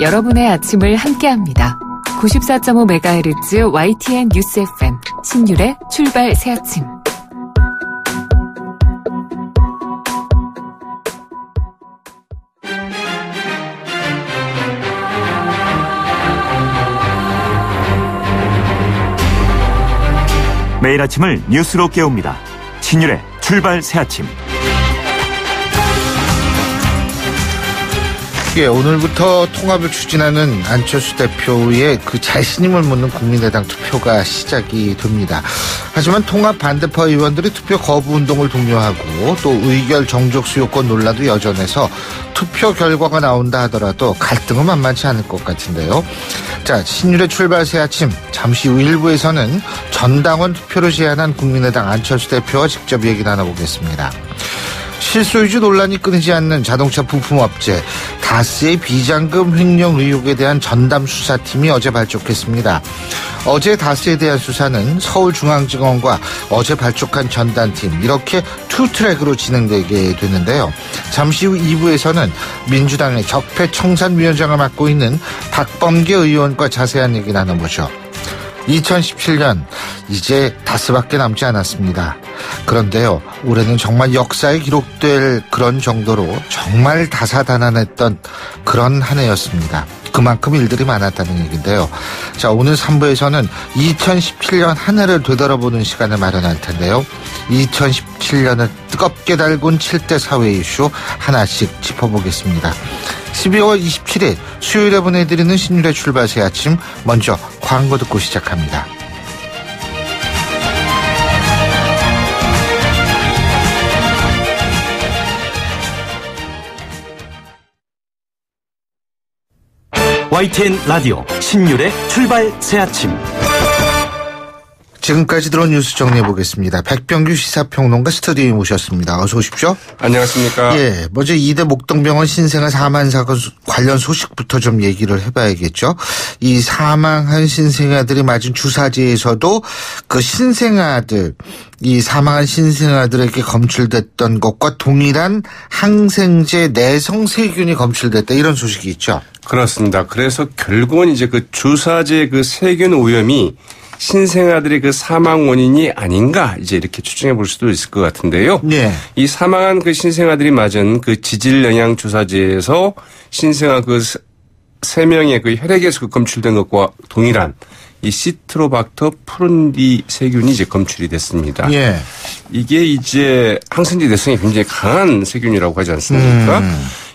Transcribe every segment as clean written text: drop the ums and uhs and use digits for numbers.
여러분의 아침을 함께합니다. 94.5MHz YTN 뉴스 FM 신율의 출발 새아침. 매일 아침을 뉴스로 깨웁니다. 신율의 출발 새아침. 예, 오늘부터 통합을 추진하는 안철수 대표의 그 자신임을 묻는 국민의당 투표가 시작이 됩니다. 하지만 통합 반대파 의원들이 투표 거부 운동을 독려하고 또 의결 정족 수요권 논란도 여전해서 투표 결과가 나온다 하더라도 갈등은 만만치 않을 것 같은데요. 자, 신율의 출발 새아침, 잠시 후 1부에서는 전당원 투표를 제안한 국민의당 안철수 대표와 직접 얘기 나눠보겠습니다. 실소유주 논란이 끊이지 않는 자동차 부품업체 다스의 비자금 횡령 의혹에 대한 전담 수사팀이 어제 발족했습니다. 어제 다스에 대한 수사는 서울중앙지검과 어제 발족한 전담팀 이렇게 투트랙으로 진행되게 되는데요. 잠시 후 2부에서는 민주당의 적폐청산위원장을 맡고 있는 박범계 의원과 자세한 얘기 나눠보죠. 2017년 이제 다스밖에 남지 않았습니다. 그런데요, 올해는 정말 역사에 기록될 그런 정도로 정말 다사다난했던 그런 한 해였습니다. 그만큼 일들이 많았다는 얘기인데요. 자, 오늘 3부에서는 2017년 한 해를 되돌아보는 시간을 마련할 텐데요. 2017년을 뜨겁게 달군 7대 사회 이슈 하나씩 짚어보겠습니다. 12월 27일 수요일에 보내드리는 신율의 출발 새아침, 먼저 광고 듣고 시작합니다. YTN 라디오 신율의 출발 새아침. 지금까지 들어온 뉴스 정리해보겠습니다. 백병규 시사평론가 스튜디오에 모셨습니다. 어서 오십시오. 안녕하십니까. 예, 먼저 이대 목동병원 신생아 사망 사건 관련 소식부터 좀 얘기를 해봐야겠죠. 이 사망한 신생아들이 맞은 주사제에서도 그 신생아들, 이 사망한 신생아들에게 검출됐던 것과 동일한 항생제 내성 세균이 검출됐다, 이런 소식이 있죠. 그렇습니다. 그래서 결국은 이제 그 주사제 그 세균 오염이 신생아들의 그 사망 원인이 아닌가, 이제 이렇게 추정해 볼 수도 있을 것 같은데요. 네. 이 사망한 그 신생아들이 맞은 그 지질 영양 주사제에서 신생아 그 3명의 그 혈액에서 그 검출된 것과 동일한 이 시트로박터 푸른디 세균이 이제 검출이 됐습니다. 예. 이게 이제 항생제 내성이 굉장히 강한 세균이라고 하지 않습니까?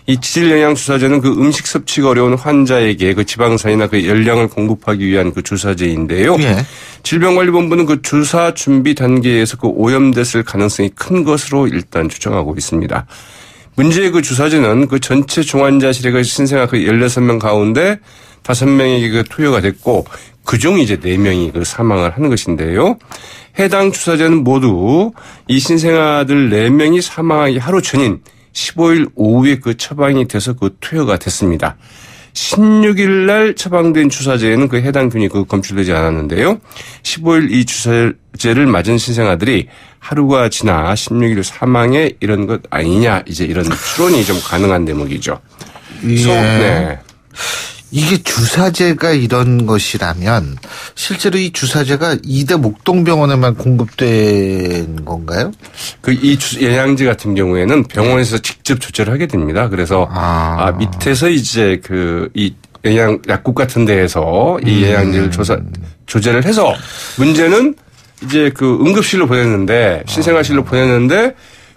이 지질 영양 주사제는 그 음식 섭취가 어려운 환자에게 그 지방산이나 그 열량을 공급하기 위한 그 주사제인데요. 예. 질병관리본부는 그 주사 준비 단계에서 그 오염됐을 가능성이 큰 것으로 일단 추정하고 있습니다. 문제의 그 주사제는 그 전체 중환자실의 그 신생아 그 16명 가운데 5명에게 그 투여가 됐고, 그중 이제 4명이 그 사망을 한 것인데요. 해당 주사제는 모두 이 신생아들 4명이 사망하기 하루 전인 15일 오후에 그 처방이 돼서 그 투여가 됐습니다. 16일 날 처방된 주사제에는 그 해당 균이 그 검출되지 않았는데요. 15일 이 주사제를 맞은 신생아들이 하루가 지나 16일 사망에 이런 것 아니냐, 이제 이런 추론이 좀 가능한 대목이죠. 예. 네. 이게 주사제가 이런 것이라면 실제로 이 주사제가 이대 목동병원에만 공급된 건가요? 그 이 영양제 같은 경우에는 병원에서 직접 조절을 하게 됩니다. 그래서 밑에서 이제 그 이 영양 약국 같은 데에서 이 영양제를 조절을 해서, 문제는 이제 그 응급실로 보냈는데, 신생아실로 보냈는데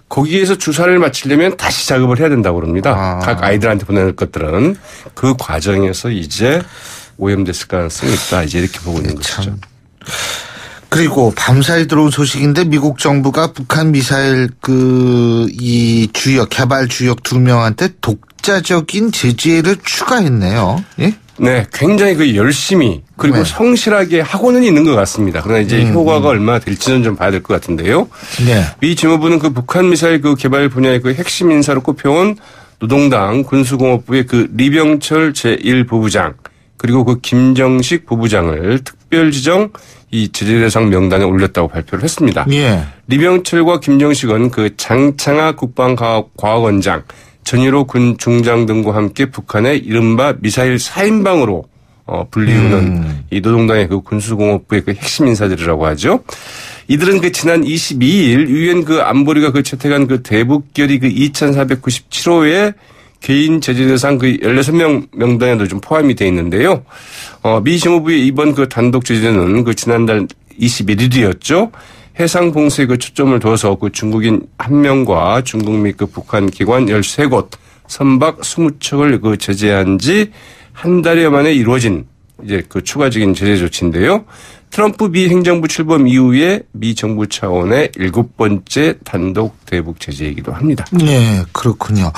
거기에서 주사를 맞추려면 다시 작업을 해야 된다고 그럽니다. 각 아이들한테 보낼 것들은 그 과정에서 이제 오염됐을 가능성이 있다, 이제 이렇게 보고 있는 것이죠. 그리고 밤사이 들어온 소식인데 미국 정부가 북한 미사일 이 주역, 개발 주역 2명한테 독자적인 제재를 추가했네요. 예? 네, 굉장히 그 열심히 그리고 네. 성실하게 하고는 있는 것 같습니다. 그러나 이제 효과가 얼마나 될지는 좀 봐야 될 것 같은데요. 네. 미 지무부는 그 북한 미사일 그 개발 분야의 그 핵심 인사로 꼽혀온 노동당 군수공업부의 그 리병철 제1부부장, 그리고 그 김정식 부부장을 특별 지정 이 제재 대상 명단에 올렸다고 발표를 했습니다. 예. 리병철과 김정식은 그 장창하 국방과학원장, 전일호 군 중장 등과 함께 북한의 이른바 미사일 4인방으로 불리우는 이 노동당의 그 군수공업부의 그 핵심 인사들이라고 하죠. 이들은 그 지난 22일 유엔 그 안보리가 그 채택한 그 대북결의 그 2497호의 개인 제재 대상 그 16명 명단에도 좀 포함이 돼 있는데요. 미 심무부의 이번 그 단독 제재는 그 지난달 21일이었죠. 해상 봉쇄에 그 초점을 둬서 그 중국인 1명과 중국 및 그 북한 기관 13곳 선박 20척을 그 제재한 지 한 달여 만에 이루어진 이제 그 추가적인 제재 조치인데요. 트럼프 미 행정부 출범 이후에 미 정부 차원의 7번째 단독 대북 제재이기도 합니다. 네, 그렇군요.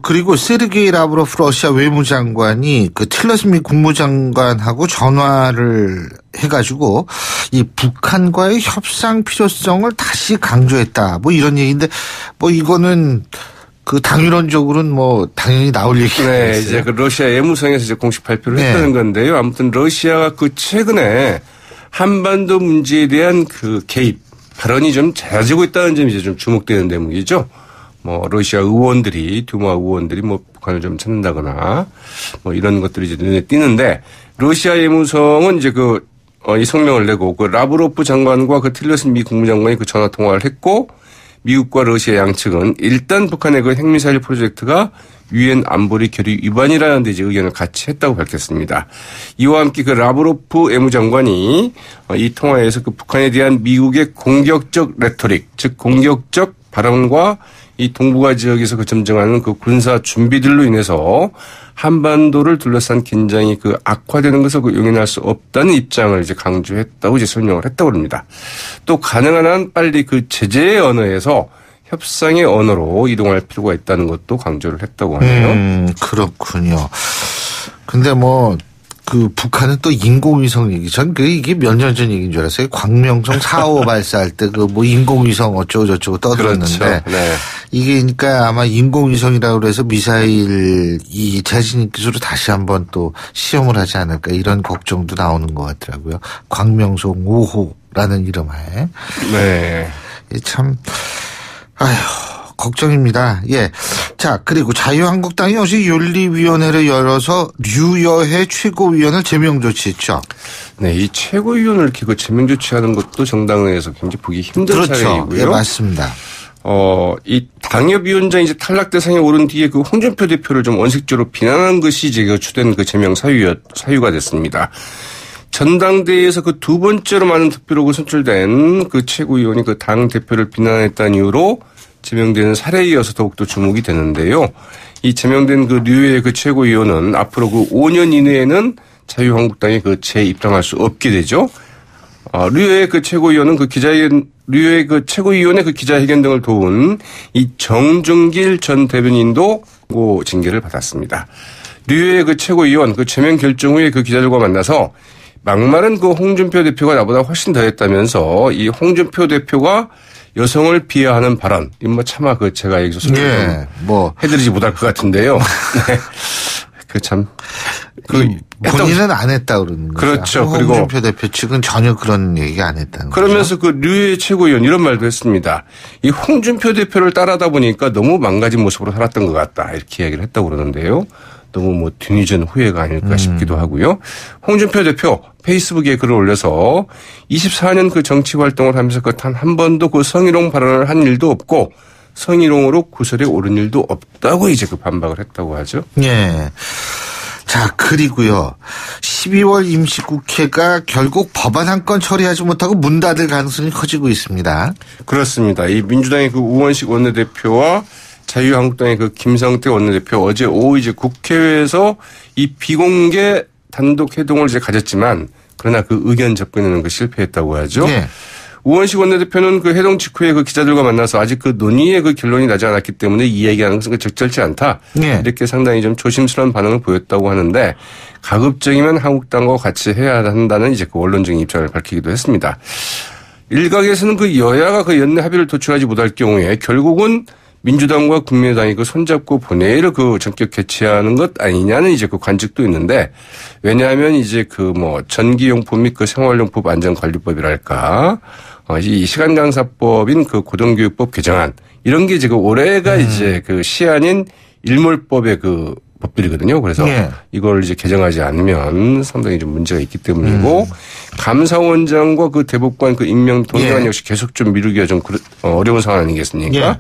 그리고 세르게이 라브로프 러시아 외무장관이 그 틸러슨 미 국무장관하고 전화를 해가지고 이 북한과의 협상 필요성을 다시 강조했다. 뭐 이런 얘기인데 뭐 이거는 그 당위론적으로는 뭐 당연히 나올 얘기가 네, 있어요. 이제 그 러시아 외무성에서 이제 공식 발표를 했다는 건데요. 아무튼 러시아가 그 최근에 한반도 문제에 대한 그 개입 발언이 좀 잦아지고 있다는 점이 이제 좀 주목되는 대목이죠. 뭐 러시아 의원들이 듀마 의원들이 뭐 북한을 좀 찾는다거나 뭐 이런 것들이 이제 눈에 띄는데 러시아 외무성은 이제 이 성명을 내고 그 라브로프 장관과 그 틸러슨 미 국무장관이 그 전화 통화를 했고 미국과 러시아 양측은 일단 북한의 그 핵미사일 프로젝트가 유엔 안보리 결의 위반이라는 데 이제 의견을 같이 했다고 밝혔습니다. 이와 함께 그 라브로프 외무장관이 이 통화에서 그 북한에 대한 미국의 공격적 레토릭, 즉 공격적 발언과 이 동북아 지역에서 그 점증하는 그 군사 준비들로 인해서 한반도를 둘러싼 긴장이 그 악화되는 것을 그 용인할 수 없다는 입장을 이제 강조했다고 이제 설명을 했다고 합니다. 또 가능한 한 빨리 그 제재의 언어에서 협상의 언어로 이동할 필요가 있다는 것도 강조를 했다고 하네요. 그렇군요. 근데 뭐 그 북한은 또 인공위성 얘기. 전 이게 몇 년 전 얘기인 줄 알았어요. 광명성 4호 발사할 때 그 뭐 인공위성 어쩌고 저쩌고 떠들었는데. 그렇죠. 네. 이게 그러니까 아마 인공위성이라고 그래서 미사일 이 자진입 기술을 다시 한번 또 시험을 하지 않을까 이런 걱정도 나오는 것 같더라고요. 광명성 5호라는 이름하에. 네. 참, 걱정입니다. 예. 자, 그리고 자유한국당이 어제 윤리위원회를 열어서 류여해 최고위원을 제명 조치했죠. 네, 이 최고위원을 이렇게 그 제명 조치하는 것도 정당 내에서 굉장히 보기 힘든 그렇죠. 사례이고요. 예, 맞습니다. 이 당협위원장이 이제 탈락 대상에 오른 뒤에 그 홍준표 대표를 좀 원색적으로 비난한 것이 이제 그 주된 그 제명 사유가 됐습니다. 전당대회에서 그 두 번째로 많은 득표로 그 선출된 그 최고위원이 그 당 대표를 비난했다는 이유로 제명되는 사례에 이어서 더욱더 주목이 되는데요. 이 제명된 그 류의 그 최고위원은 앞으로 그 5년 이내에는 자유한국당에 그 재입당할 수 없게 되죠. 류의 그 최고위원은 류의 그 최고위원의 그 기자회견 등을 도운 이 정준길 전 대변인도 고 징계를 받았습니다. 류의 그 최고위원 그 제명 결정 후에 그 기자들과 만나서 막말은 그 홍준표 대표가 나보다 훨씬 더 했다면서 이 홍준표 대표가 여성을 비하하는 발언, 뭐 차마 그 제가 여기서 뭐 해드리지 못할 것 같은데요. 네. 그 참. 본인은 안 했다 그러는 거죠. 그렇죠. 그리고 홍준표 대표 측은 전혀 그런 얘기 안 했다는 거죠. 그러면서 그 류의 최고위원 이런 말도 했습니다. 이 홍준표 대표를 따라다 보니까 너무 망가진 모습으로 살았던 것 같다. 이렇게 이야기를 했다고 그러는데요. 너무 뭐 뒤늦은 후회가 아닐까 싶기도 하고요. 홍준표 대표 페이스북에 글을 올려서 24년 그 정치 활동을 하면서 그 단 한 번도 그 성희롱 발언을 한 일도 없고 성희롱으로 구설에 오른 일도 없다고 이제 그 반박을 했다고 하죠. 예. 자, 그리고요. 12월 임시국회가 결국 법안 한 건 처리하지 못하고 문 닫을 가능성이 커지고 있습니다. 그렇습니다. 이 민주당의 그 우원식 원내대표와 자유한국당의 그 김성태 원내대표 어제 오후 이제 국회에서 이 비공개 단독 회동을 이제 가졌지만 그러나 그 의견 접근에는 그 실패했다고 하죠. 네. 우원식 원내대표는 그 회동 직후에 그 기자들과 만나서 아직 그 논의의 그 결론이 나지 않았기 때문에 이 얘기하는 것은 적절치 않다. 네. 이렇게 상당히 좀 조심스러운 반응을 보였다고 하는데 가급적이면 한국당과 같이 해야 한다는 이제 그 원론적인 입장을 밝히기도 했습니다. 일각에서는 그 여야가 그 연내 합의를 도출하지 못할 경우에 결국은 민주당과 국민의당이 그 손잡고 본회의를 그 전격 개최하는 것 아니냐는 이제 그 관측도 있는데 왜냐하면 이제 그 뭐 전기용품 및 그 생활용품 안전관리법이랄까 이 시간강사법인 그 고등교육법 개정안 이런 게 지금 올해가 이제 그 시한인 일몰법의 그 법들이거든요. 그래서 예. 이걸 이제 개정하지 않으면 상당히 좀 문제가 있기 때문이고 감사원장과 그 대법관 그 임명 동의안 예. 역시 계속 좀 미루기가 좀 어려운 상황 아니겠습니까? 예.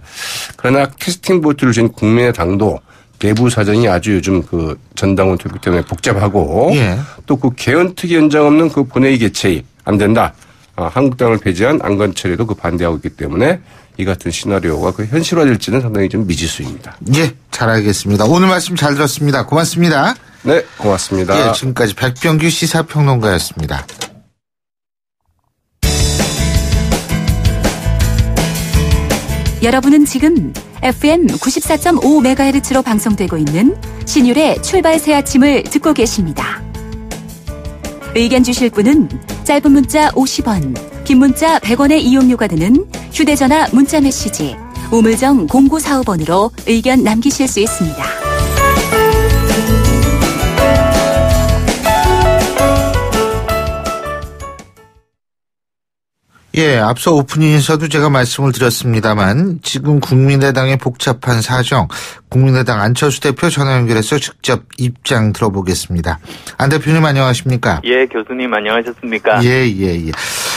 그러나 캐스팅 보트를 준 국민의당도 내부 사정이 아주 요즘 그 전당원 투표 때문에 복잡하고 예. 또 그 개헌특위 연장 없는 그 본회의 개최 안 된다. 한국당을 배제한 안건철에도 그 반대하고 있기 때문에 이 같은 시나리오가 그 현실화될지는 상당히 좀 미지수입니다. 예, 잘 알겠습니다. 오늘 말씀 잘 들었습니다. 고맙습니다. 네, 고맙습니다. 예, 지금까지 백병규 시사평론가였습니다. 여러분은 지금 FM 94.5MHz로 방송되고 있는 신율의 출발 새 아침을 듣고 계십니다. 의견 주실 분은 짧은 문자 50원, 긴 문자 100원의 이용료가 드는 휴대전화 문자메시지 우물정 0945번으로 의견 남기실 수 있습니다. 예, 앞서 오프닝에서도 제가 말씀을 드렸습니다만 지금 국민의당의 복잡한 사정, 국민의당 안철수 대표 전화 연결해서 직접 입장 들어보겠습니다. 안 대표님 안녕하십니까? 예, 교수님 안녕하셨습니까? 예.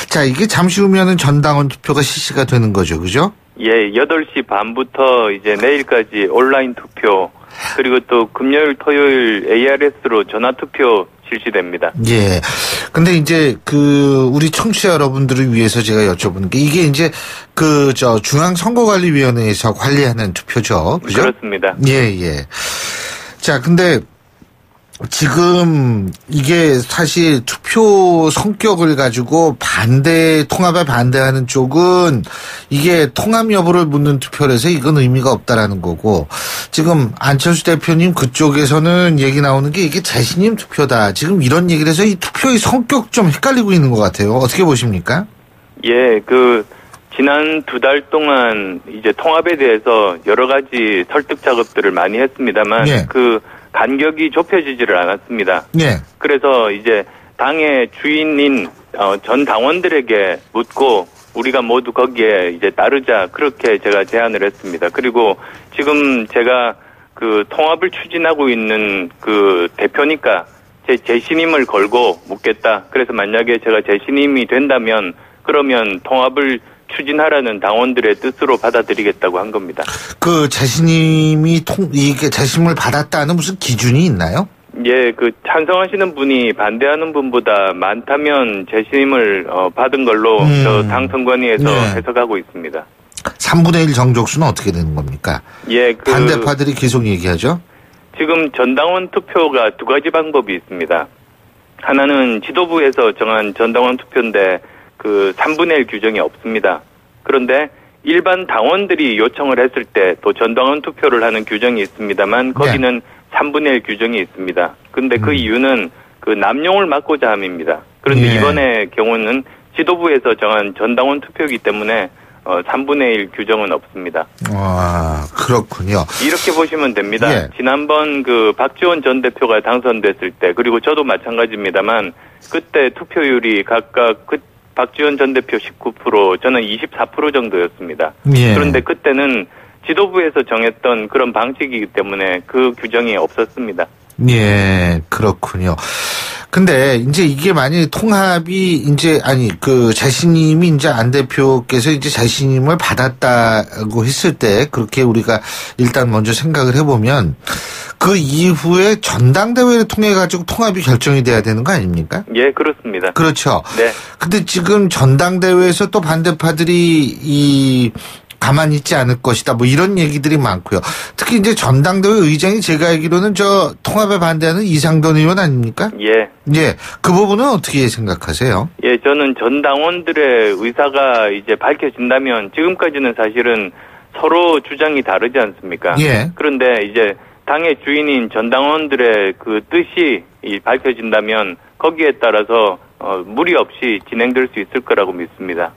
자, 이게 잠시 후면은 전당원 투표가 실시가 되는 거죠, 그죠? 예, 8시 반부터 이제 내일까지 온라인 투표, 그리고 또 금요일, 토요일 ARS로 전화 투표 실시됩니다. 예. 근데 이제 우리 청취자 여러분들을 위해서 제가 여쭤보는 게 이게 이제 중앙선거관리위원회에서 관리하는 투표죠. 그죠? 그렇습니다. 예. 자, 근데 지금 이게 사실 투표 성격을 가지고 통합에 반대하는 쪽은 이게 통합 여부를 묻는 투표라서 이건 의미가 없다라는 거고, 지금 안철수 대표님 그쪽에서는 얘기 나오는 게 이게 재신임 투표다. 지금 이런 얘기를 해서 이 투표의 성격 좀 헷갈리고 있는 것 같아요. 어떻게 보십니까? 예, 지난 2달 동안 이제 통합에 대해서 여러 가지 설득 작업들을 많이 했습니다만, 예. 간격이 좁혀지지를 않았습니다. 네. 그래서 이제 당의 주인인 전 당원들에게 묻고 우리가 모두 거기에 이제 따르자, 그렇게 제가 제안을 했습니다. 그리고 지금 제가 통합을 추진하고 있는 대표니까 제 재신임을 걸고 묻겠다. 그래서 만약에 제가 재신임이 된다면 그러면 통합을 추진하라는 당원들의 뜻으로 받아들이겠다고 한 겁니다. 재신임이 이게 재신임을 받았다는 무슨 기준이 있나요? 예, 찬성하시는 분이 반대하는 분보다 많다면 재신임을 받은 걸로 저 당 선관위에서 네. 해석하고 있습니다. 3분의 1 정족수는 어떻게 되는 겁니까? 예, 반대파들이 계속 얘기하죠? 지금 전당원 투표가 2가지 방법이 있습니다. 하나는 지도부에서 정한 전당원 투표인데 3분의 1 규정이 없습니다. 그런데 일반 당원들이 요청을 했을 때 또 전당원 투표를 하는 규정이 있습니다만 거기는 3분의 1 규정이 있습니다. 근데 그 이유는 남용을 막고자 함입니다. 그런데 이번의 경우는 지도부에서 정한 전당원 투표이기 때문에 3분의 1 규정은 없습니다. 아, 그렇군요. 이렇게 보시면 됩니다. 예. 지난번 박지원 전 대표가 당선됐을 때, 그리고 저도 마찬가지입니다만 그때 투표율이 각각 박지원 전 대표 19%, 저는 24% 정도였습니다. 예. 그런데 그때는 지도부에서 정했던 그런 방식이기 때문에 그 규정이 없었습니다. 예, 그렇군요. 근데 이제 이게 만약에 통합이 재신임이 이제 안 대표께서 이제 재신임을 받았다고 했을 때 그렇게 우리가 일단 먼저 생각을 해보면 그 이후에 전당대회를 통해 가지고 통합이 결정이 돼야 되는 거 아닙니까? 예, 그렇습니다. 그렇죠. 네. 근데 지금 전당대회에서 또 반대파들이 가만히 있지 않을 것이다. 이런 얘기들이 많고요. 특히 이제 전당대회 의장이 제가 알기로는 통합에 반대하는 이상돈 의원 아닙니까? 예. 예. 그 부분은 어떻게 생각하세요? 예, 저는 전 당원들의 의사가 이제 밝혀진다면 지금까지는 사실은 서로 주장이 다르지 않습니까? 예. 그런데 이제 당의 주인인 전 당원들의 뜻이 밝혀진다면 거기에 따라서 무리 없이 진행될 수 있을 거라고 믿습니다.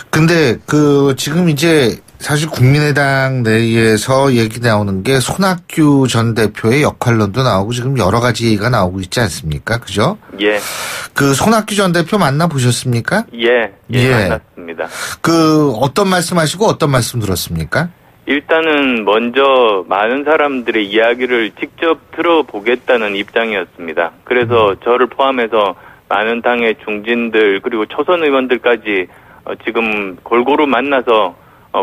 근데 지금 이제 사실 국민의당 내에서 얘기 나오는 게 손학규 전 대표의 역할론도 나오고 지금 여러 가지 얘기가 나오고 있지 않습니까? 그죠? 예. 그 손학규 전 대표 만나보셨습니까? 예. 만났습니다. 그 어떤 말씀하시고 어떤 말씀 들었습니까? 일단은 먼저 많은 사람들의 이야기를 직접 들어보겠다는 입장이었습니다. 그래서 저를 포함해서 많은 당의 중진들 그리고 초선 의원들까지 지금 골고루 만나서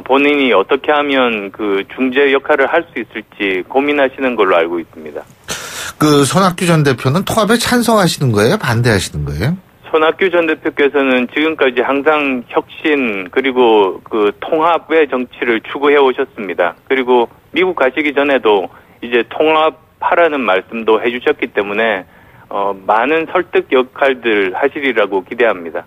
본인이 어떻게 하면 그 중재 역할을 할 수 있을지 고민하시는 걸로 알고 있습니다. 그 손학규 전 대표는 통합에 찬성하시는 거예요? 반대하시는 거예요? 손학규 전 대표께서는 지금까지 항상 혁신 그리고 그 통합의 정치를 추구해 오셨습니다. 그리고 미국 가시기 전에도 이제 통합하라는 말씀도 해주셨기 때문에 많은 설득 역할들 하시리라고 기대합니다.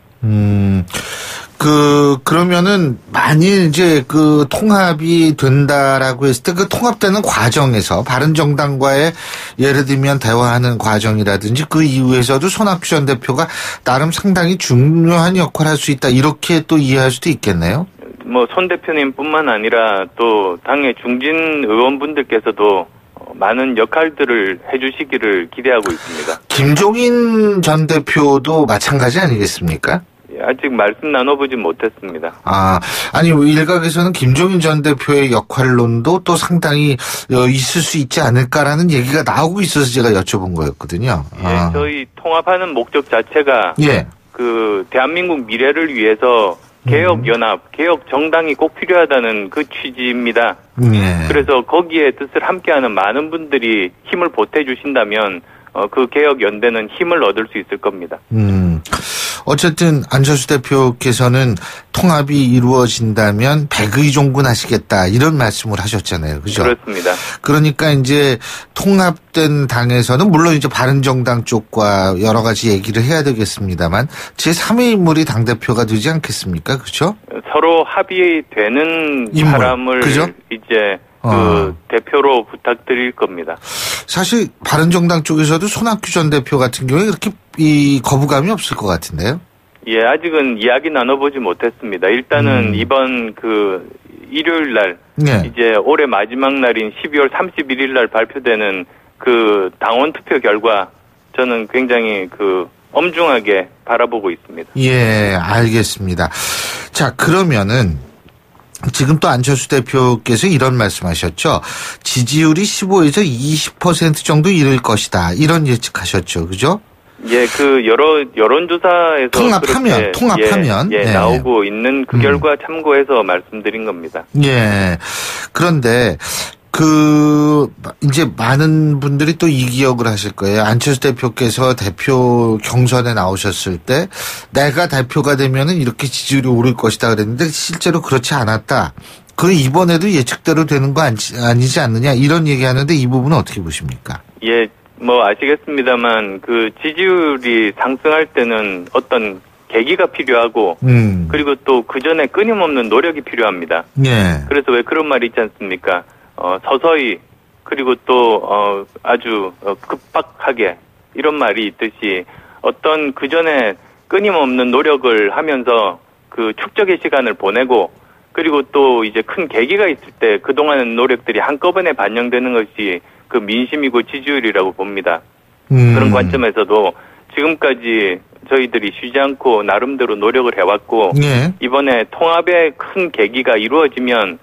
그러면은 만일 이제 그 통합이 된다라고 했을 때 그 통합되는 과정에서 바른정당과의 예를 들면 대화하는 과정이라든지 그 이후에서도 손학규 전 대표가 나름 상당히 중요한 역할을 할 수 있다 이렇게 또 이해할 수도 있겠네요. 뭐 손 대표님뿐만 아니라 또 당의 중진 의원분들께서도 많은 역할들을 해주시기를 기대하고 있습니다. 김종인 전 대표도 마찬가지 아니겠습니까? 아직 말씀 나눠보진 못했습니다. 아니 일각에서는 김종인 전 대표의 역할론도 또 상당히 있을 수 있지 않을까라는 얘기가 나오고 있어서 제가 여쭤본 거였거든요. 예, 저희 통합하는 목적 자체가 그 대한민국 미래를 위해서 개혁연합, 개혁정당이 꼭 필요하다는 그 취지입니다. 그래서 거기에 뜻을 함께하는 많은 분들이 힘을 보태주신다면 그 개혁연대는 힘을 얻을 수 있을 겁니다. 어쨌든 안철수 대표께서는 통합이 이루어진다면 백의종군하시겠다 이런 말씀을 하셨잖아요. 그죠? 그렇습니다. 그러니까 이제 통합된 당에서는 물론 이제 바른정당 쪽과 여러 가지 얘기를 해야 되겠습니다만 제3의 인물이 당대표가 되지 않겠습니까? 그렇죠? 서로 합의되는 인물. 사람을 그죠? 이제 그 대표로 부탁드릴 겁니다. 사실 바른정당 쪽에서도 손학규 전 대표 같은 경우에 그렇게 이 거부감이 없을 것 같은데요. 예, 아직은 이야기 나눠보지 못했습니다. 일단은 이번 그 일요일 날 이제 올해 마지막 날인 12월 31일 날 발표되는 그 당원 투표 결과 저는 굉장히 그 엄중하게 바라보고 있습니다. 예, 알겠습니다. 자, 그러면은 지금 또 안철수 대표께서 이런 말씀하셨죠. 지지율이 15에서 20% 정도 이를 것이다. 이런 예측하셨죠. 그죠? 예, 그 여론조사에서 통합하면 나오고 있는 그 결과 참고해서 말씀드린 겁니다. 예. 그런데 이제 많은 분들이 또 이 기억을 하실 거예요. 안철수 대표께서 대표 경선에 나오셨을 때 내가 대표가 되면은 이렇게 지지율이 오를 것이다 그랬는데 실제로 그렇지 않았다. 그 이번에도 예측대로 되는 거 아니지 않느냐 이런 얘기하는데 이 부분은 어떻게 보십니까? 예, 뭐 아시겠습니다만 그 지지율이 상승할 때는 어떤 계기가 필요하고 그리고 또 그 전에 끊임없는 노력이 필요합니다. 예. 그래서 왜 그런 말이 있지 않습니까? 서서히 그리고 또 아주 급박하게 이런 말이 있듯이 어떤 그 전에 끊임없는 노력을 하면서 그 축적의 시간을 보내고 그리고 또 이제 큰 계기가 있을 때 그동안의 노력들이 한꺼번에 반영되는 것이 그 민심이고 지지율이라고 봅니다. 그런 관점에서도 지금까지 저희들이 쉬지 않고 나름대로 노력을 해왔고 이번에 통합의 큰 계기가 이루어지면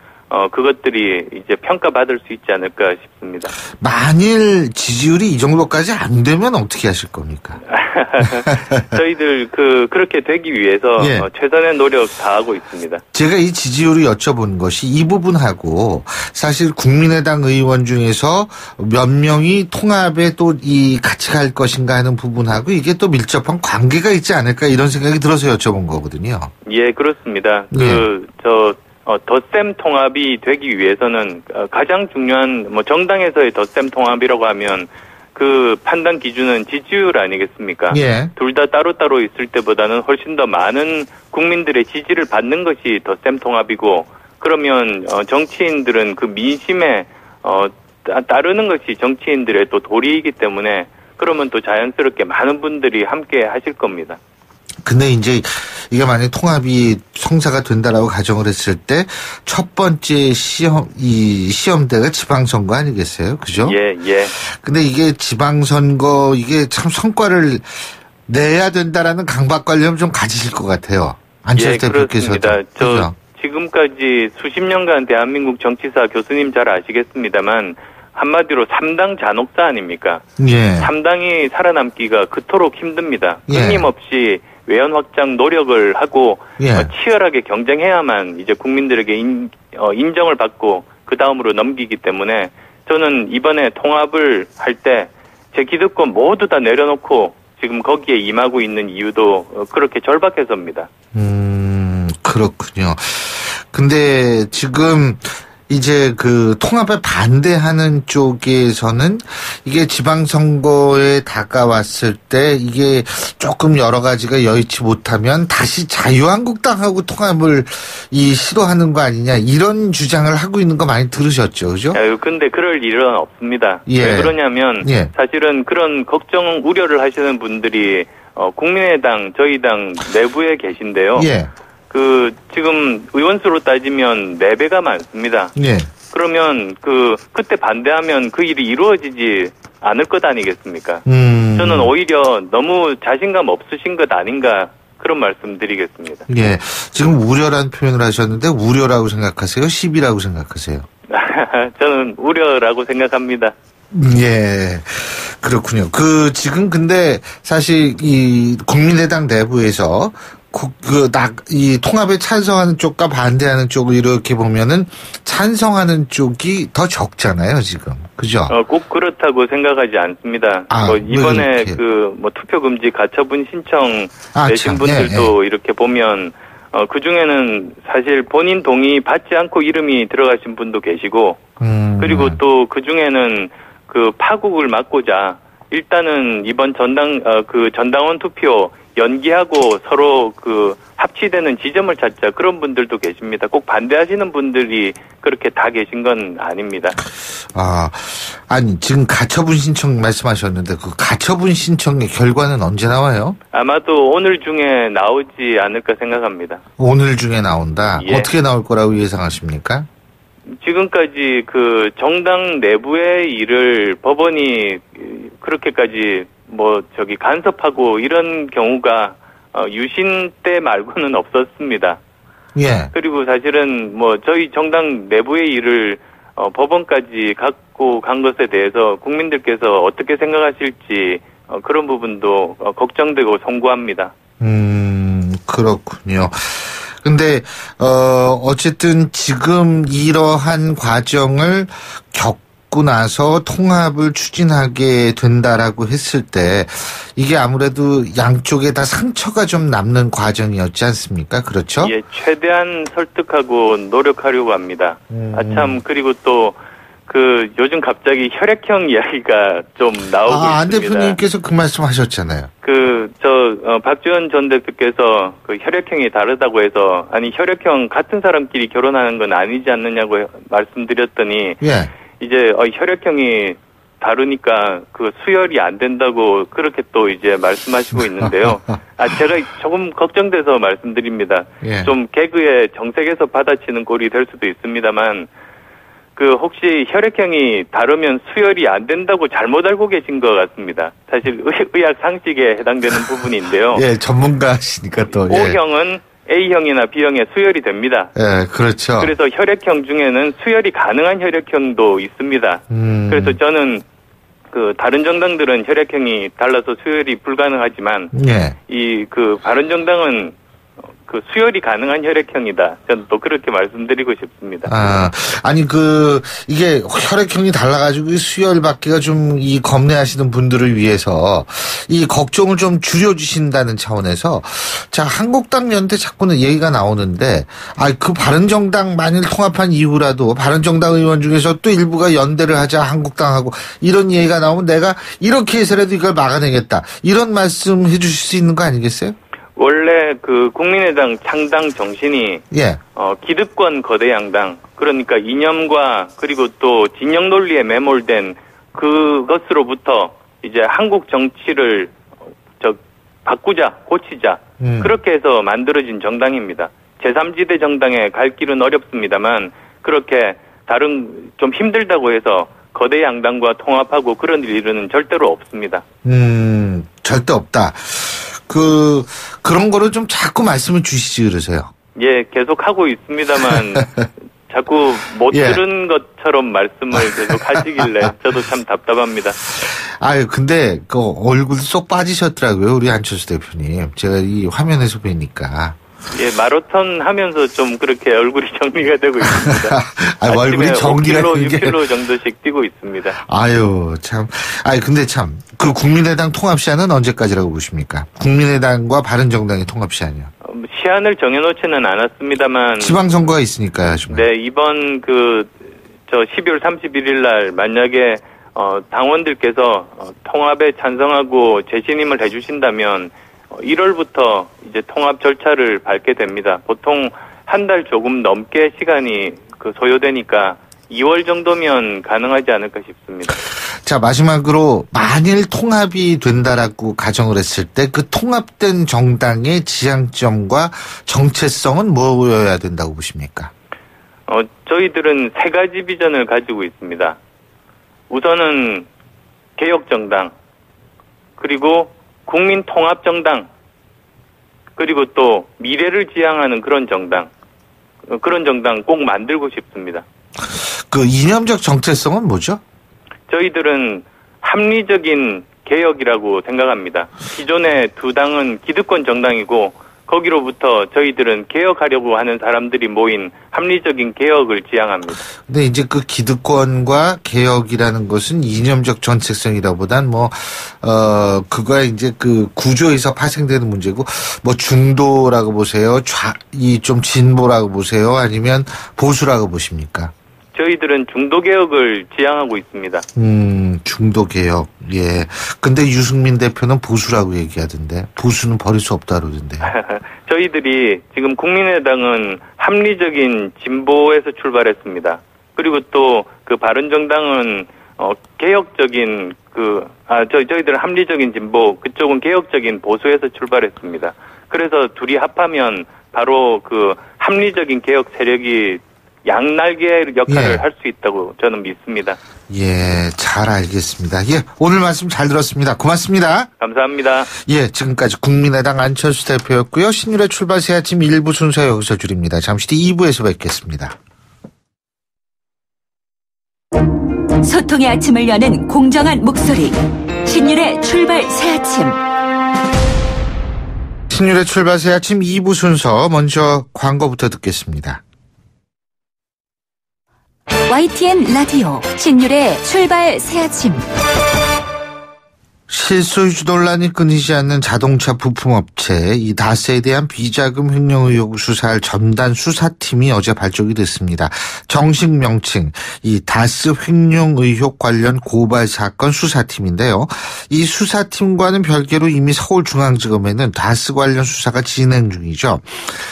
그것들이 이제 평가받을 수 있지 않을까 싶습니다. 만일 지지율이 이 정도까지 안 되면 어떻게 하실 겁니까? 저희들 그렇게 되기 위해서 최선의 노력 다하고 있습니다. 제가 이 지지율을 여쭤본 것이 이 부분하고 사실 국민의당 의원 중에서 몇 명이 통합에 또 같이 갈 것인가 하는 부분하고 이게 또 밀접한 관계가 있지 않을까 이런 생각이 들어서 여쭤본 거거든요. 예, 그렇습니다. 덧셈 통합이 되기 위해서는 가장 중요한 정당에서의 덧셈 통합이라고 하면 그 판단 기준은 지지율 아니겠습니까? 둘 다 따로따로 있을 때보다는 훨씬 더 많은 국민들의 지지를 받는 것이 덧셈 통합이고 그러면 정치인들은 그 민심에 따르는 것이 정치인들의 또 도리이기 때문에 그러면 또 자연스럽게 많은 분들이 함께 하실 겁니다. 근데 이제 이게 만약 통합이 성사가 된다라고 가정을 했을 때 첫 번째 시험대가 지방선거 아니겠어요? 그죠? 예, 예. 근데 이게 지방선거 이게 참 성과를 내야 된다라는 강박관념 좀 가지실 것 같아요. 안철수 대표께서도. 그렇습니다. 저 지금까지 수십 년간 대한민국 정치사 교수님 잘 아시겠습니다만 한마디로 3당 잔혹사 아닙니까? 예. 3당이 살아남기가 그토록 힘듭니다. 예. 끊임없이 외연 확장 노력을 하고 예. 치열하게 경쟁해야만 이제 국민들에게 인정을 받고 그 다음으로 넘기기 때문에 저는 이번에 통합을 할 때 제 기득권 모두 다 내려놓고 지금 거기에 임하고 있는 이유도 그렇게 절박해서입니다. 그렇군요. 근데 지금 이제 그 통합에 반대하는 쪽에서는 이게 지방선거에 다가왔을 때 이게 조금 여러 가지가 여의치 못하면 다시 자유한국당하고 통합을 시도하는 거 아니냐 이런 주장을 하고 있는 거 많이 들으셨죠, 그죠? 근데 그럴 일은 없습니다. 예. 왜 그러냐면 예. 사실은 그런 걱정, 우려를 하시는 분들이 국민의당, 저희 당 내부에 계신데요. 예. 지금 의원수로 따지면 4배가 많습니다. 예. 그러면 그때 반대하면 그 일이 이루어지지 않을 것 아니겠습니까? 저는 오히려 너무 자신감 없으신 것 아닌가 그런 말씀 드리겠습니다. 예. 지금 우려라는 표현을 하셨는데 우려라고 생각하세요? 시비라고 생각하세요? 저는 우려라고 생각합니다. 예. 그렇군요. 지금 근데 사실 이 국민의당 내부에서 이 통합에 찬성하는 쪽과 반대하는 쪽을 이렇게 보면은 찬성하는 쪽이 더 적잖아요, 지금. 그죠? 꼭 그렇다고 생각하지 않습니다. 이번에 투표 금지 가처분 신청 내신 분들도 이렇게 보면 그 중에는 사실 본인 동의 받지 않고 이름이 들어가신 분도 계시고 그리고 또 그 중에는 파국을 막고자 일단은 이번 전당원 투표 연기하고 서로 합치되는 지점을 찾자 그런 분들도 계십니다. 꼭 반대하시는 분들이 그렇게 다 계신 건 아닙니다. 아니 지금 가처분 신청 말씀하셨는데 그 가처분 신청의 결과는 언제 나와요? 아마도 오늘 중에 나오지 않을까 생각합니다. 오늘 중에 나온다? 예. 어떻게 나올 거라고 예상하십니까? 지금까지 정당 내부의 일을 법원이 그렇게까지 간섭하고 이런 경우가 유신 때 말고는 없었습니다. 예. 그리고 사실은 저희 정당 내부의 일을 법원까지 갖고 간 것에 대해서 국민들께서 어떻게 생각하실지 그런 부분도 걱정되고 송구합니다. 그렇군요. 근데 어쨌든 지금 이러한 과정을 겪고 나서 통합을 추진하게 된다라고 했을 때 이게 아무래도 양쪽에 다 상처가 좀 남는 과정이었지 않습니까? 그렇죠? 예, 최대한 설득하고 노력하려고 합니다. 그리고 또 요즘 갑자기 혈액형 이야기가 좀 나오고 있습니다. 안 대표님께서 그 말씀 하셨잖아요. 박지원 전 대표께서 혈액형이 다르다고 해서, 아니, 혈액형 같은 사람끼리 결혼하는 건 아니지 않느냐고 말씀드렸더니, 예. 이제, 혈액형이 다르니까 수혈이 안 된다고 그렇게 또 이제 말씀하시고 있는데요. 제가 조금 걱정돼서 말씀드립니다. 예. 좀 개그의 정색에서 받아치는 꼴이 될 수도 있습니다만, 혹시 혈액형이 다르면 수혈이 안 된다고 잘못 알고 계신 것 같습니다. 사실 의학 상식에 해당되는 부분인데요. 예, 전문가시니까 또. O형은 A형이나 B형에 수혈이 됩니다. 예, 그렇죠. 그래서 혈액형 중에는 수혈이 가능한 혈액형도 있습니다. 그래서 저는 다른 정당들은 혈액형이 달라서 수혈이 불가능하지만 예. 바른정당은 수혈이 가능한 혈액형이다. 저는 또 그렇게 말씀드리고 싶습니다. 이게 혈액형이 달라가지고 수혈 받기가 좀 겁내하시는 분들을 위해서 이 걱정을 좀 줄여주신다는 차원에서 한국당 연대 자꾸는 얘기가 나오는데 바른정당 만일 통합한 이후라도 바른정당 의원 중에서 또 일부가 연대를 하자 한국당하고 이런 얘기가 나오면 내가 이렇게 해서라도 이걸 막아내겠다. 이런 말씀 해주실 수 있는 거 아니겠어요? 원래 국민의당 창당 정신이 예. 기득권 거대 양당, 그러니까 이념과 그리고 또 진영 논리에 매몰된 그것으로부터 이제 한국 정치를 바꾸자, 고치자. 그렇게 해서 만들어진 정당입니다. 제3지대 정당에 갈 길은 어렵습니다만 그렇게 다른 좀 힘들다고 해서 거대 양당과 통합하고 그런 일은 절대로 없습니다. 절대 없다. 그런 거를 좀 자꾸 말씀을 주시지 그러세요. 예, 계속 하고 있습니다만 자꾸 못 들은 것처럼 말씀을 계속 하시길래 저도 참 답답합니다. 아유, 근데 그 얼굴 쏙 빠지셨더라고요, 우리 안철수 대표님. 제가 이 화면에서 뵈니까. 예, 마라톤 하면서 좀 그렇게 얼굴이 정리가 되고 있습니다. 얼굴이 정리가 6km 정도씩 뛰고 있습니다. 아유, 참. 근데 참, 그 국민의당 통합 시한은 언제까지라고 보십니까? 국민의당과 바른정당의 통합 시한이요. 시한을 정해놓지는 않았습니다만. 지방선거가 있으니까요, 하지만. 네, 이번 12월 31일 날 만약에, 당원들께서 통합에 찬성하고 재신임을 해주신다면 1월부터 이제 통합 절차를 밟게 됩니다. 보통 한 달 조금 넘게 시간이 소요되니까 2월 정도면 가능하지 않을까 싶습니다. 자, 마지막으로 만일 통합이 된다라고 가정을 했을 때 그 통합된 정당의 지향점과 정체성은 뭐여야 된다고 보십니까? 저희들은 세 가지 비전을 가지고 있습니다. 우선은 개혁정당, 그리고 국민통합정당, 그리고 또 미래를 지향하는 그런 정당 꼭 만들고 싶습니다. 그 이념적 정체성은 뭐죠? 저희들은 합리적인 개혁이라고 생각합니다. 기존의 두 당은 기득권 정당이고 거기로부터 저희들은 개혁하려고 하는 사람들이 모인 합리적인 개혁을 지향합니다. 근데 이제 그 기득권과 개혁이라는 것은 이념적 정체성이라보단 그거야 이제 그 구조에서 파생되는 문제고, 중도라고 보세요? 좀 진보라고 보세요? 아니면 보수라고 보십니까? 저희들은 중도개혁을 지향하고 있습니다. 중도개혁. 예. 근데 유승민 대표는 보수라고 얘기하던데, 보수는 버릴 수 없다 그러던데. 저희들이 지금 국민의당은 합리적인 진보에서 출발했습니다. 그리고 또 그 바른정당은 개혁적인 저희들은 합리적인 진보, 그쪽은 개혁적인 보수에서 출발했습니다. 그래서 둘이 합하면 바로 그 합리적인 개혁 세력이 양날개 역할을 할 수 있다고 저는 믿습니다. 예, 잘 알겠습니다. 예, 오늘 말씀 잘 들었습니다. 고맙습니다. 감사합니다. 예, 지금까지 국민의당 안철수 대표였고요. 신율의 출발 새 아침 1부 순서 여기서 줄입니다. 잠시 뒤 2부에서 뵙겠습니다. 소통의 아침을 여는 공정한 목소리. 신율의 출발 새 아침. 신율의 출발 새 아침 2부 순서 먼저 광고부터 듣겠습니다. YTN 라디오 신율의 출발 새아침. 실소유주 논란이 끊이지 않는 자동차 부품업체 이 다스에 대한 비자금 횡령 의혹 수사할 전담 수사팀이 어제 발족이 됐습니다. 정식 명칭 이 다스 횡령 의혹 관련 고발 사건 수사팀인데요. 이 수사팀과는 별개로 이미 서울중앙지검에는 다스 관련 수사가 진행 중이죠.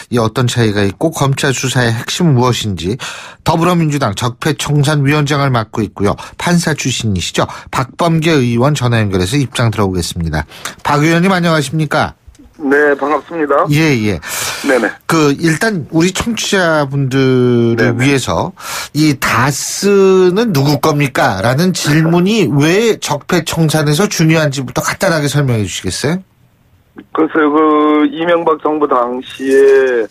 이 어떤 차이가 있고 검찰 수사의 핵심은 무엇인지 더불어민주당 적폐청산위원장을 맡고 있고요. 판사 출신이시죠. 박범계 의원 전화 연결해서 입장 들어보겠습니다. 박 의원님 안녕하십니까? 네, 반갑습니다. 예. 네네. 일단 우리 청취자분들을 위해서 이 다스는 누구 겁니까? 라는 질문이 왜 적폐청산에서 중요한지부터 간단하게 설명해 주시겠어요? 글쎄요, 이명박 정부 당시에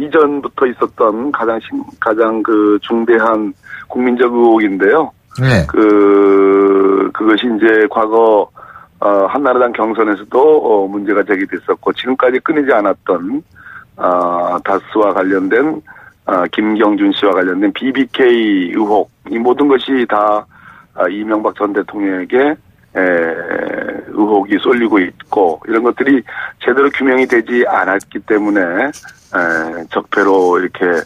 이전부터 있었던 가장 중대한 국민적 의혹인데요. 네. 그것이 이제 과거, 한나라당 경선에서도, 문제가 제기됐었고, 지금까지 끊이지 않았던, 다스와 관련된, 김경준 씨와 관련된 BBK 의혹, 이 모든 것이 다, 이명박 전 대통령에게, 의혹이 쏠리고 있고, 이런 것들이 제대로 규명이 되지 않았기 때문에, 적폐로 이렇게,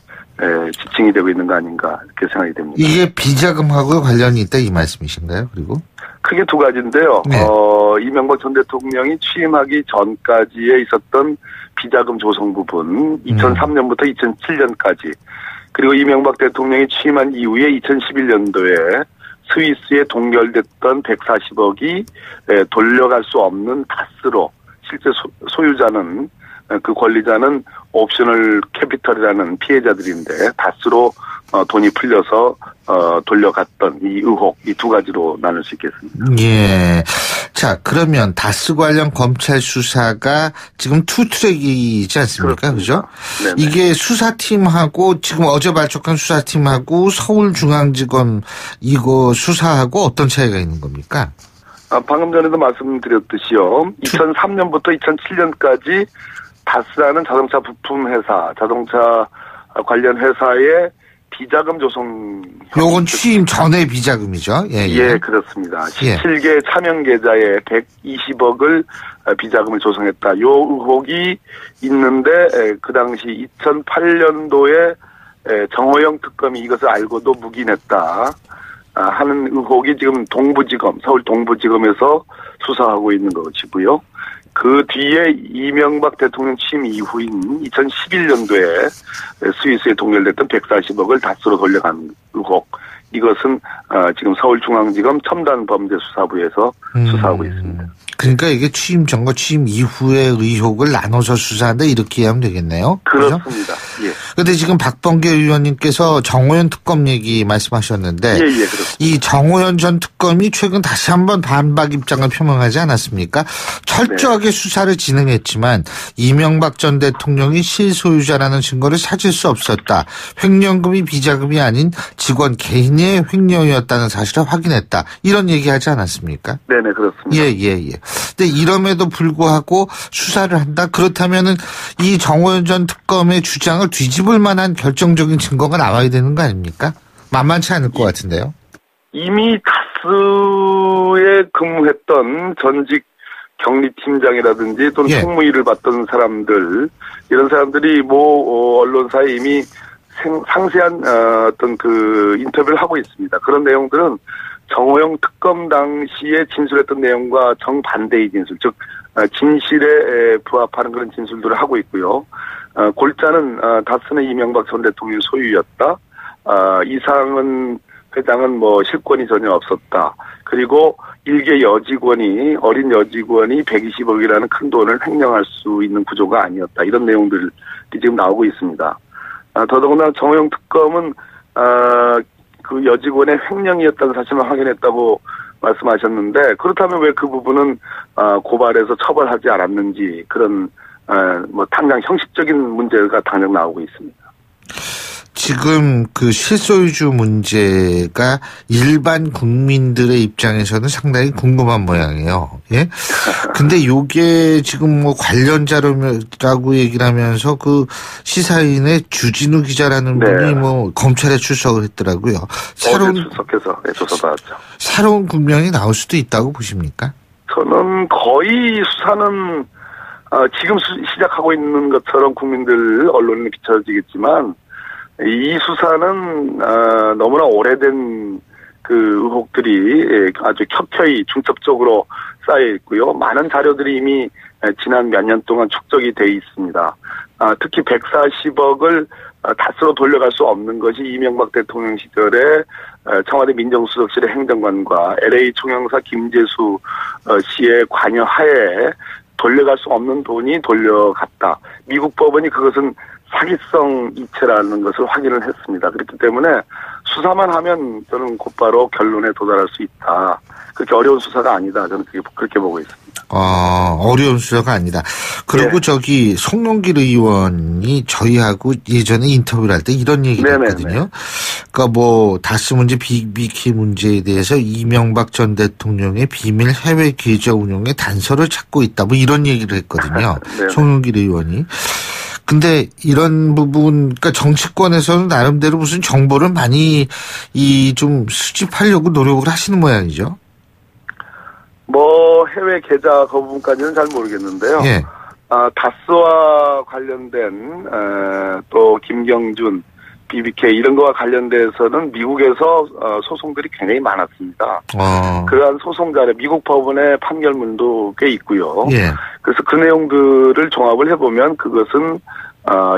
지칭이 되고 있는 거 아닌가 이렇게 생각이 됩니다. 이게 비자금하고 관련이 있다 이 말씀이신가요? 그리고 크게 두 가지인데요. 네. 이명박 전 대통령이 취임하기 전까지에 있었던 비자금 조성 부분 2003년부터 2007년까지 그리고 이명박 대통령이 취임한 이후에 2011년도에 스위스에 동결됐던 140억이 돌려갈 수 없는 다스로 실제 소유자는 그 권리자는 옵셔널 캐피털이라는 피해자들인데 다스로 돈이 풀려서 돌려갔던 이 의혹 이 두 가지로 나눌 수 있겠습니다. 예. 자, 그러면 다스 관련 검찰 수사가 지금 투트랙이지 않습니까? 그죠? 네네. 이게 수사팀하고 지금 어제 발족한 수사팀하고 서울중앙지검 이거 수사하고 어떤 차이가 있는 겁니까? 방금 전에도 말씀드렸듯이요. 2003년부터 2007년까지 다스라는 자동차 부품 회사, 자동차 관련 회사의 비자금 조성. 요건 취임 전에 비자금이죠? 예, 예. 예, 그렇습니다. 17개 차명 계좌에 120억을 비자금을 조성했다. 요 의혹이 있는데 그 당시 2008년도에 정호영 특검이 이것을 알고도 묵인했다 하는 의혹이 지금 동부지검, 서울 동부지검에서 수사하고 있는 것이고요. 그 뒤에 이명박 대통령 취임 이후인 2011년도에 스위스에 동결됐던 140억을 다스로 돌려간 의혹. 이것은 지금 서울중앙지검 첨단범죄수사부에서 수사하고 있습니다. 그러니까 이게 취임 전과 취임 이후의 의혹을 나눠서 수사한다 이렇게 하면 되겠네요. 그렇습니다. 예. 그런데 지금 박범계 의원님께서 정호연 특검 얘기 말씀하셨는데 예, 그렇습니다. 이 정호연 전 특검이 최근 다시 한번 반박 입장을 표명하지 않았습니까? 철저하게 수사를 진행했지만 이명박 전 대통령이 실소유자라는 증거를 찾을 수 없었다. 횡령금이 비자금이 아닌 직원 개인의 횡령이었다는 사실을 확인했다. 이런 얘기하지 않았습니까? 네네, 그렇습니다. 예. 근데 이럼에도 불구하고 수사를 한다? 그렇다면은 이 정호연 전 특검의 주장을 뒤집을 만한 결정적인 증거가 나와야 되는 거 아닙니까? 만만치 않을 것 같은데요. 이미 다스에 근무했던 전직 격리팀장이라든지 또는 총무일을 맡던 사람들, 이런 사람들이 언론사에 이미 상세한 어떤 그 인터뷰를 하고 있습니다. 그런 내용들은 정호영 특검 당시에 진술했던 내용과 정반대의 진술, 즉 진실에 부합하는 그런 진술들을 하고 있고요. 골자는 다스는 이명박 전 대통령의 소유였다. 이상은 회장은 실권이 전혀 없었다. 그리고 일개 여직원이, 어린 여직원이 120억이라는 큰 돈을 횡령할 수 있는 구조가 아니었다. 이런 내용들이 지금 나오고 있습니다. 더더구나 정호영 특검은 그 여직원의 횡령이었다는 사실을 확인했다고 말씀하셨는데, 그렇다면 왜 그 부분은 고발해서 처벌하지 않았는지, 그런 당장 형식적인 문제가 당장 나오고 있습니다. 지금 그 실소유주 문제가 일반 국민들의 입장에서는 상당히 궁금한 모양이에요. 예? 근데 요게 지금 관련자라고 얘기를 하면서 그 시사인의 주진우 기자라는 분이 검찰에 출석을 했더라고요. 출석해서 조사받았죠. 새로운 국면이 나올 수도 있다고 보십니까? 저는 거의 수사는 지금 시작하고 있는 것처럼 국민들 언론에 비춰지겠지만, 이 수사는 너무나 오래된 그 의혹들이 아주 켜켜이 중첩적으로 쌓여 있고요. 많은 자료들이 이미 지난 몇 년 동안 축적이 돼 있습니다. 특히 140억을 다스로 돌려갈 수 없는 것이 이명박 대통령 시절에 청와대 민정수석실의 행정관과 LA 총영사 김재수 씨의 관여하에 돌려갈 수 없는 돈이 돌려갔다. 미국 법원이 그것은 사기성 이체라는 것을 확인을 했습니다. 그렇기 때문에 수사만 하면 저는 곧바로 결론에 도달할 수 있다. 그렇게 어려운 수사가 아니다. 저는 그렇게 보고 있습니다. 어려운 수사가 아니다. 그리고 송영길 의원이 저희하고 예전에 인터뷰를 할 때 이런 얘기를 했거든요. 그러니까 다스 문제, BBK 문제에 대해서 이명박 전 대통령의 비밀 해외 계좌 운용에 단서를 찾고 있다. 이런 얘기를 했거든요. 송영길 의원이. 근데 이런 부분, 그러니까 정치권에서는 나름대로 무슨 정보를 많이 좀 수집하려고 노력을 하시는 모양이죠. 해외 계좌 그 부분까지는 잘 모르겠는데요. 예. 다스와 관련된 또 김경준, BBK 이런 거와 관련돼서는 미국에서 소송들이 굉장히 많았습니다. 그러한 소송 자료, 미국 법원의 판결문도 꽤 있고요. 예. 그래서 그 내용들을 종합을 해보면 그것은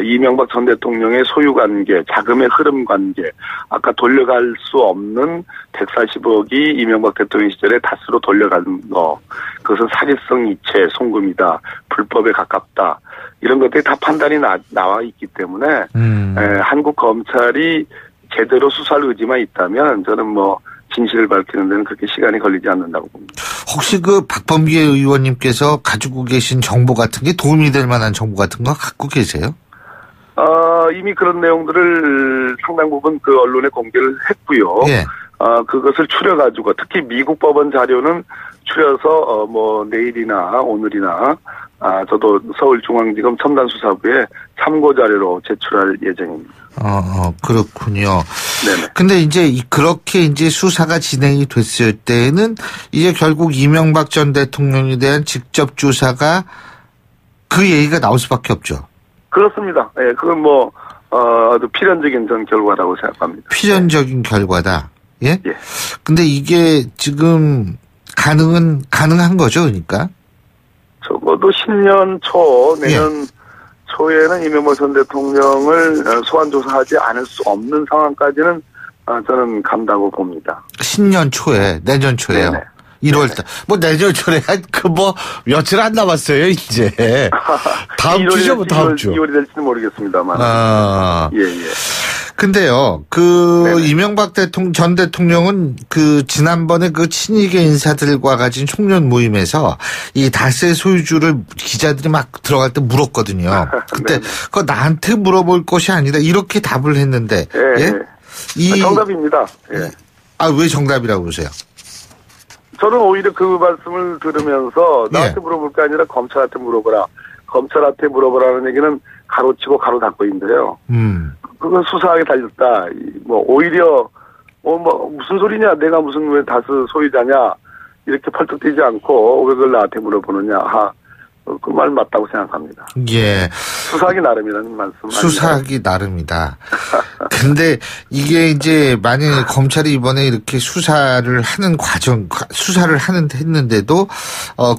이명박 전 대통령의 소유 관계, 자금의 흐름 관계, 아까 돌려갈 수 없는 140억이 이명박 대통령 시절에 다스로 돌려간 거, 그것은 사기성 이체, 송금이다, 불법에 가깝다, 이런 것들이 다 판단이 나와 있기 때문에 한국 검찰이 제대로 수사할 의지만 있다면 저는 뭐 진실을 밝히는 데는 그렇게 시간이 걸리지 않는다고 봅니다. 혹시 그 박범계 의원님께서 가지고 계신 정보 같은 게 도움이 될 만한 정보 같은 거 갖고 계세요? 이미 그런 내용들을 상당 부분 그 언론에 공개를 했고요. 예. 그것을 추려가지고 특히 미국 법원 자료는 추려서 뭐 내일이나 오늘이나 저도 서울중앙지검 첨단수사부에 참고 자료로 제출할 예정입니다. 그렇군요. 네네. 근데 이제 그렇게 이제 수사가 진행이 됐을 때는 이제 결국 이명박 전 대통령에 대한 직접 조사가 그 얘기가 나올 수밖에 없죠. 그렇습니다. 예, 그건 뭐 아주 필연적인 전 결과라고 생각합니다. 필연적인 결과다. 예? 예. 근데 이게 지금 가능한 거죠, 그러니까? 적어도 10년 초, 내년 초에는 이명박 전 대통령을 소환 조사하지 않을 수 없는 상황까지는 저는 간다고 봅니다. 10년 초에, 내년 초에요. 네네. 1월달. 뭐 내년 초에 며칠 안 남았어요, 이제. 다음 주죠, 뭐 다음 주. 2월이 될지는 모르겠습니다만. 예. 근데요, 이명박 전 대통령은 지난번에 친이계 인사들과 가진 총련 모임에서 이 다스의 소유주를 기자들이 막 들어갈 때 물었거든요. 그때 그거 나한테 물어볼 것이 아니다. 이렇게 답을 했는데. 예? 정답입니다. 예. 왜 정답이라고 보세요? 저는 오히려 그 말씀을 들으면서 나한테 물어볼 게 아니라 검찰한테 물어보라. 검찰한테 물어보라는 얘기는 가로치고 가로 닫고인데요. 그건 수사하게 달렸다. 오히려 무슨 소리냐? 내가 무슨 왜 다스 소유자냐? 이렇게 펄쩍 뛰지 않고 왜 그걸 나한테 물어보느냐? 그 말 맞다고 생각합니다. 예. 수사하기 나름이라는 말씀. 수사하기 나름이다. 근데 이게 이제 만약에 검찰이 이번에 이렇게 수사를 했는데도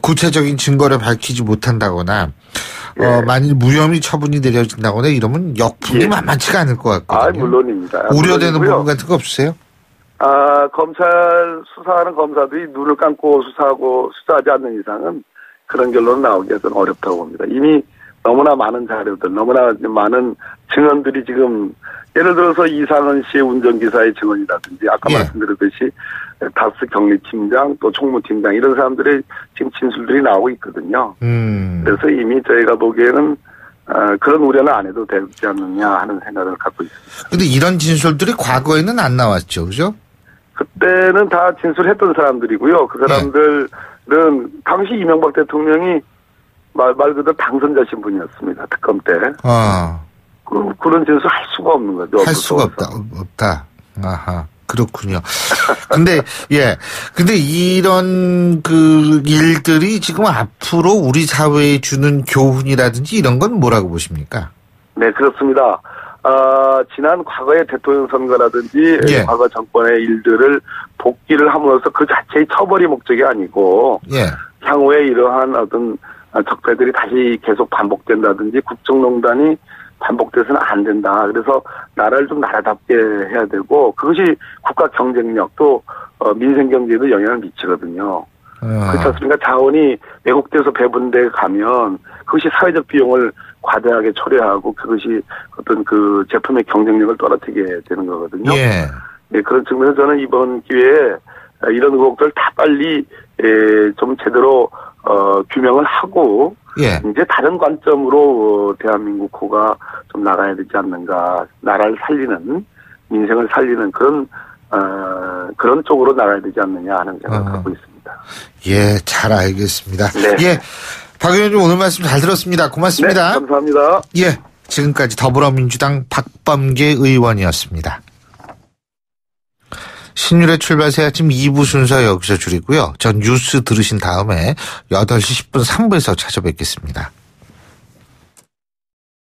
구체적인 증거를 밝히지 못한다거나 만일 무혐의 처분이 내려진다거나 이러면 역풍이 만만치가 않을 것 같거든요. 물론입니다. 우려되는 부분 같은 거 없으세요? 검찰 수사하는 검사들이 눈을 감고 수사하지 않는 이상은 그런 결론은 나오기가 좀 어렵다고 봅니다. 이미 너무나 많은 자료들, 너무나 많은 증언들이 지금 예를 들어서 이상은 씨의 운전기사의 증언이라든지 아까 말씀드렸듯이 다스 경리팀장 또 총무팀장 이런 사람들의 지금 진술들이 나오고 있거든요. 그래서 이미 저희가 보기에는 그런 우려는 안 해도 되지 않느냐 하는 생각을 갖고 있습니다. 그런데 이런 진술들이 과거에는 안 나왔죠. 그죠? 그때는 다 진술했던 사람들이고요. 그 사람들은 당시 이명박 대통령이 말 그대로 당선자 신분이었습니다. 특검 때. 그런 진술 할 수가 없는 거죠. 할 수가 없다. 아하. 그렇군요. 근데 이런 일들이 지금 앞으로 우리 사회에 주는 교훈이라든지 이런 건 뭐라고 보십니까? 네, 그렇습니다. 지난 과거의 대통령 선거라든지 과거 정권의 일들을 복기를 함으로써 그 자체의 처벌이 목적이 아니고 향후에 이러한 어떤 적폐들이 다시 계속 반복된다든지 국정농단이 반복돼서는 안 된다. 그래서 나라를 좀 나라답게 해야 되고 그것이 국가 경쟁력 또 민생 경제에도 영향을 미치거든요. 그렇지 않습니까? 자원이 왜곡돼서 배분돼 가면 그것이 사회적 비용을 과다하게 초래하고 그것이 어떤 그 제품의 경쟁력을 떨어뜨리게 되는 거거든요. 네, 그런 측면에서 저는 이번 기회에 이런 의혹들 다 빨리 좀 제대로 규명을 하고 이제 다른 관점으로 대한민국 호가 좀 나가야 되지 않는가. 나라를 살리는 민생을 살리는 그런 쪽으로 나가야 되지 않느냐 하는 생각을 갖고 있습니다. 예, 잘 알겠습니다. 네. 예, 박 의원님 오늘 말씀 잘 들었습니다. 고맙습니다. 네, 감사합니다. 예, 지금까지 더불어민주당 박범계 의원이었습니다. 신율의 출발 새 아침 2부 순서 여기서 줄이고요. 전 뉴스 들으신 다음에 8시 10분 3부에서 찾아뵙겠습니다.